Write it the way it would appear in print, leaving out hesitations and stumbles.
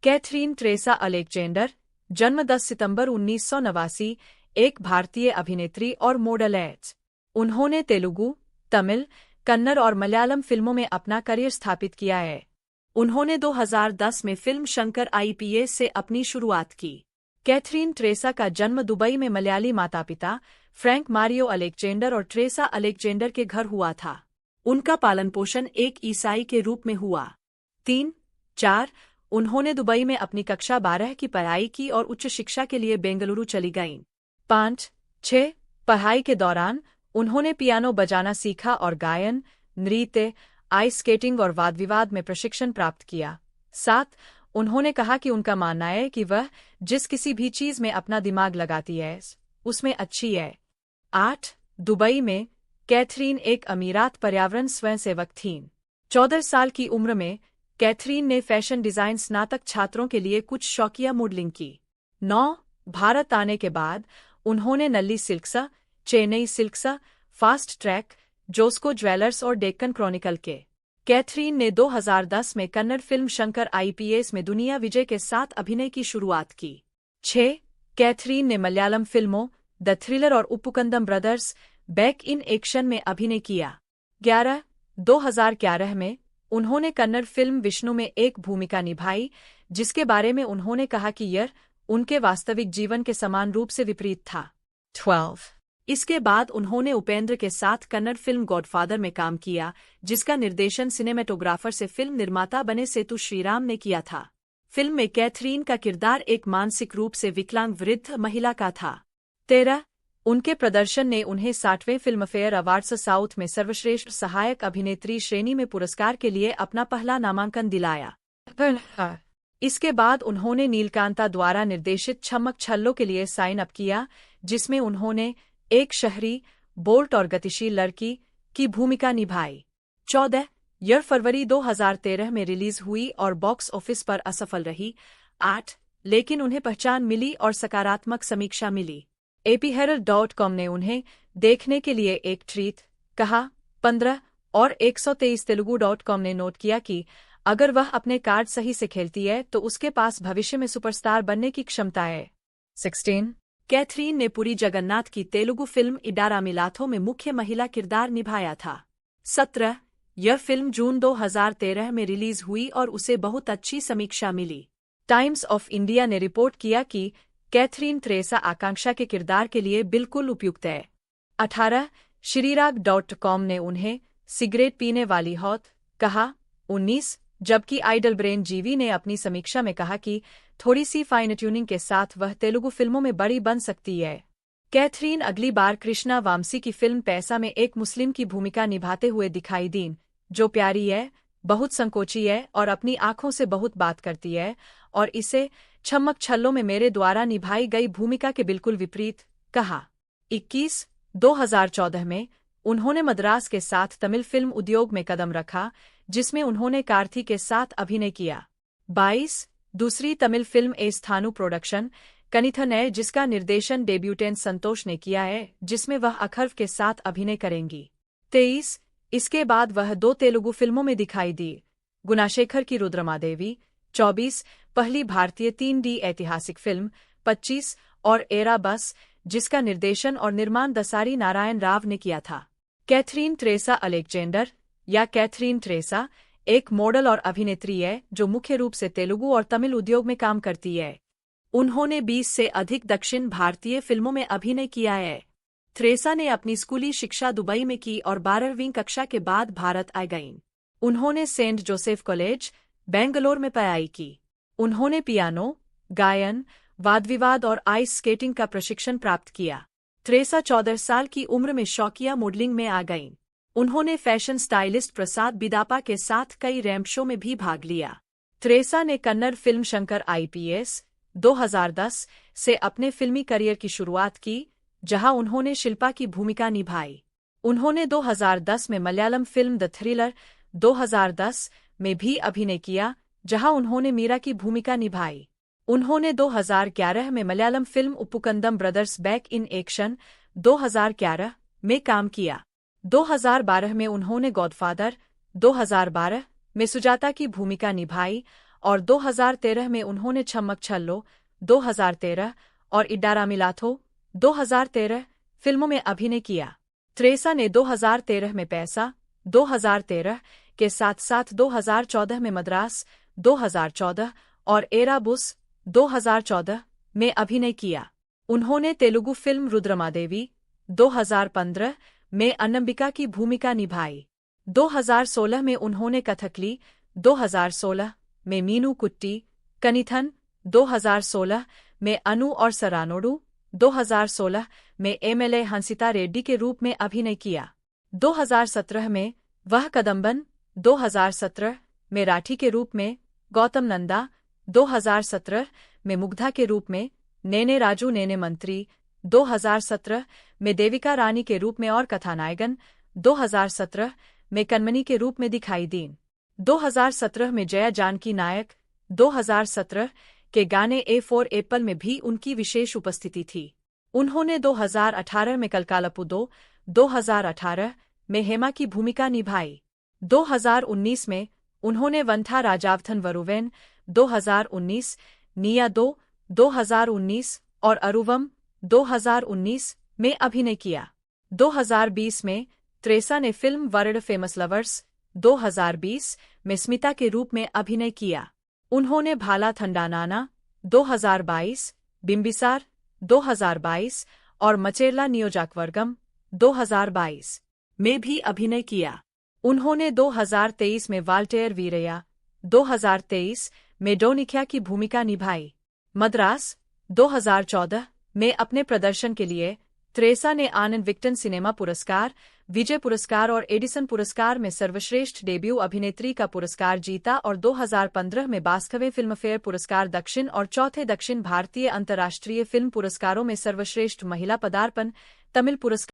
Catherine Teresa Alexander, जन्म 10 सितंबर 1989, एक भारतीय अभिनेत्री और मॉडल है। उन्होंने तेलुगु, तमिल, कन्नड़ और मलयालम फिल्मों में अपना करियर स्थापित किया है। उन्होंने 2010 में फिल्म शंकर आईपीएस से अपनी शुरुआत की। कैथरीन ट्रेसा का जन्म दुबई में मलयाली माता-पिता फ्रैंक मारियो अलेक्जेंडर और ट्रेसा अलेक्जेंडर के घर हुआ था। उनका पालन पोषण एक ईसाई के रूप में हुआ। 3-4 उन्होंने दुबई में अपनी कक्षा 12 की पढ़ाई की और उच्च शिक्षा के लिए बेंगलुरु चली गईं। 5-6 पढ़ाई के दौरान उन्होंने पियानो बजाना सीखा और गायन, नृत्य, आइस स्केटिंग और वाद विवाद में प्रशिक्षण प्राप्त किया। 7 उन्होंने कहा कि उनका मानना है कि वह जिस किसी भी चीज में अपना दिमाग लगाती है उसमें अच्छी है। 8 दुबई में कैथरीन एक अमीरात पर्यावरण स्वयंसेवक थीं। 14 साल की उम्र में कैथरीन ने फैशन डिजाइन स्नातक छात्रों के लिए कुछ शौकिया मॉडलिंग की। 9 भारत आने के बाद उन्होंने नल्ली सिल्क्सा, चेन्नई सिल्क्सा, फास्ट ट्रैक, जोस्को ज्वेलर्स और डेक्कन क्रॉनिकल के। कैथरीन ने 2010 में कन्नड़ फिल्म शंकर आईपीएस में दुनिया विजय के साथ अभिनय की शुरुआत की। 6 कैथरीन ने मलयालम फिल्मों द थ्रिलर और Uppukandam Brothers Back in action में अभिनय किया। 11 2011 में उन्होंने कन्नड़ फिल्म विष्णु में एक भूमिका निभाई, जिसके बारे में उन्होंने कहा कि यह उनके वास्तविक जीवन के समान रूप से विपरीत था। 12 इसके बाद उन्होंने उपेंद्र के साथ कन्नड़ फिल्म गॉडफादर में काम किया, जिसका निर्देशन सिनेमेटोग्राफर से फिल्म निर्माता बने सेतु श्रीराम ने किया था। फिल्म में कैथरीन का किरदार एक मानसिक रूप से विकलांग वृद्ध महिला का था। 13 उनके प्रदर्शन ने उन्हें 60वें फिल्मफेयर अवार्ड्स साउथ में सर्वश्रेष्ठ सहायक अभिनेत्री श्रेणी में पुरस्कार के लिए अपना पहला नामांकन दिलाया। इसके बाद उन्होंने नीलकांता द्वारा निर्देशित छम्मक छल्लो के लिए साइन अप किया, जिसमें उन्होंने एक शहरी, बोल्ट और गतिशील लड़की की भूमिका निभाई। 14 यह फरवरी 2013 में रिलीज हुई और बॉक्स ऑफिस पर असफल रही। 8 लेकिन उन्हें पहचान मिली और सकारात्मक समीक्षा मिली। APHerald.com ने उन्हें देखने के लिए एक ट्वीट कहा। 15 और 123 तेलुगु.com ने नोट किया कि अगर वह अपने कार्ड सही से खेलती है तो उसके पास भविष्य में सुपरस्टार बनने की क्षमता है। 16 कैथरीन ने पुरी जगन्नाथ की तेलुगु फिल्म इडारा मिलाथो में मुख्य महिला किरदार निभाया था। 17 यह फिल्म जून 2013 में रिलीज हुई और उसे बहुत अच्छी समीक्षा मिली। टाइम्स ऑफ इंडिया ने रिपोर्ट किया कि कैथरीन ट्रेसा आकांक्षा के किरदार के लिए बिल्कुल उपयुक्त है। 18 श्रीराग.com ने उन्हें सिगरेट पीने वाली हॉट कहा। 19 जबकि आइडल ब्रेन जीवी ने अपनी समीक्षा में कहा कि थोड़ी सी फाइन ट्यूनिंग के साथ वह तेलुगु फिल्मों में बड़ी बन सकती है। कैथरीन अगली बार कृष्णा वामसी की फिल्म पैसा में एक मुस्लिम की भूमिका निभाते हुए दिखाई दीं, जो प्यारी है, बहुत संकोची है और अपनी आंखों से बहुत बात करती है, और इसे छम्मक छल्लो में मेरे द्वारा निभाई गई भूमिका के बिल्कुल विपरीत कहा। 21 2014 में उन्होंने मद्रास के साथ तमिल फिल्म उद्योग में कदम रखा, जिसमें उन्होंने कार्ति के साथ अभिनय किया। 22 दूसरी तमिल फिल्म ए स्थानु प्रोडक्शन कनिथन है, जिसका निर्देशन डेब्यूटेंट संतोष ने किया है, जिसमें वह अखर्व के साथ अभिनय करेंगी। 23 इसके बाद वह 2 तेलुगु फिल्मों में दिखाई दी, गुणाशेखर की रुद्रमादेवी। 24 पहली भारतीय 3D ऐतिहासिक फिल्म। 25 और एरा बस, जिसका निर्देशन और निर्माण दसारी नारायण राव ने किया था। कैथरीन ट्रेसा अलेक्जेंडर या कैथरीन ट्रेसा एक मॉडल और अभिनेत्री है जो मुख्य रूप से तेलुगु और तमिल उद्योग में काम करती है। उन्होंने 20 से अधिक दक्षिण भारतीय फिल्मों में अभिनय किया है। ट्रेसा ने अपनी स्कूली शिक्षा दुबई में की और 12वीं कक्षा के बाद भारत आ गईं। उन्होंने सेंट जोसेफ कॉलेज, बेंगलोर में पढ़ाई की। उन्होंने पियानो, गायन, वाद विवाद और आइस स्केटिंग का प्रशिक्षण प्राप्त किया। ट्रेसा 14 साल की उम्र में शौकिया मॉडलिंग में आ गईं। उन्होंने फैशन स्टाइलिस्ट प्रसाद बिदापा के साथ कई रैंप शो में भी भाग लिया। ट्रेसा ने कन्नड़ फिल्म शंकर आईपीएस 2010 से अपने फिल्मी करियर की शुरुआत की, जहां उन्होंने शिल्पा की भूमिका निभाई। उन्होंने 2010 में मलयालम फिल्म द थ्रिलर 2010 में भी अभिनय किया, जहां उन्होंने मीरा की भूमिका निभाई। उन्होंने 2011 में Malayalam film Uppukandam Brothers Back in Action 2011 में काम किया। 2012 में उन्होंने गॉडफादर 2012 में सुजाता की भूमिका निभाई और 2013 में उन्होंने छम्मक छल्लो 2013 और इड्डारा मिलाथो 2013 फिल्मों में अभिनय किया। त्रेसा ने 2013 में पैसा 2013 के साथ साथ 2014 में मद्रास 2014 और एराबुस 2014 में अभिनय किया। उन्होंने तेलुगु फिल्म रुद्रमादेवी 2015 में अन्नम्बिका की भूमिका निभाई। 2016 में उन्होंने कथकली 2016 में मीनू कुट्टी कनिथन 2016 में अनु और सरानोडू 2016 में एमएलए हंसिता रेड्डी के रूप में अभिनय किया। 2017 में वह कदम्बन 2017 में राठी के रूप में गौतम नंदा 2017 में मुग्धा के रूप में नेने राजू नेने मंत्री 2017 में देविका रानी के रूप में और कथानायकन 2017 में कनमनी के रूप में दिखाई दीं। 2017 में जया जानकी नायक 2017 के गाने ए फॉर एप्पल में भी उनकी विशेष उपस्थिति थी। उन्होंने 2018 में कलकालपु 2018 में हेमा की भूमिका निभाई। 2019 में उन्होंने वंथा राजावथन वरुवेन 2019, निया 2019 और अरुवम 2019 में अभिनय किया। 2020 में त्रेसा ने फिल्म वर्ल्ड फेमस लवर्स 2020 में स्मिता के रूप में अभिनय किया। उन्होंने भाला थंडानाना 2022, बिंबिसार 2022 और मचेरला नियोजकवर्गम 2022 में भी अभिनय किया। उन्होंने 2023 में वाल्टेयर वीरया 2023 में डोनिख्या की भूमिका निभाई। मद्रास 2014 में अपने प्रदर्शन के लिए त्रेसा ने आनंद विक्टन सिनेमा पुरस्कार, विजय पुरस्कार और एडिसन पुरस्कार में सर्वश्रेष्ठ डेब्यू अभिनेत्री का पुरस्कार जीता और 2015 में 22वें फिल्मफेयर पुरस्कार दक्षिण और चौथे दक्षिण भारतीय अंतर्राष्ट्रीय फिल्म पुरस्कारों में सर्वश्रेष्ठ महिला पदार्पण तमिल पुरस्कार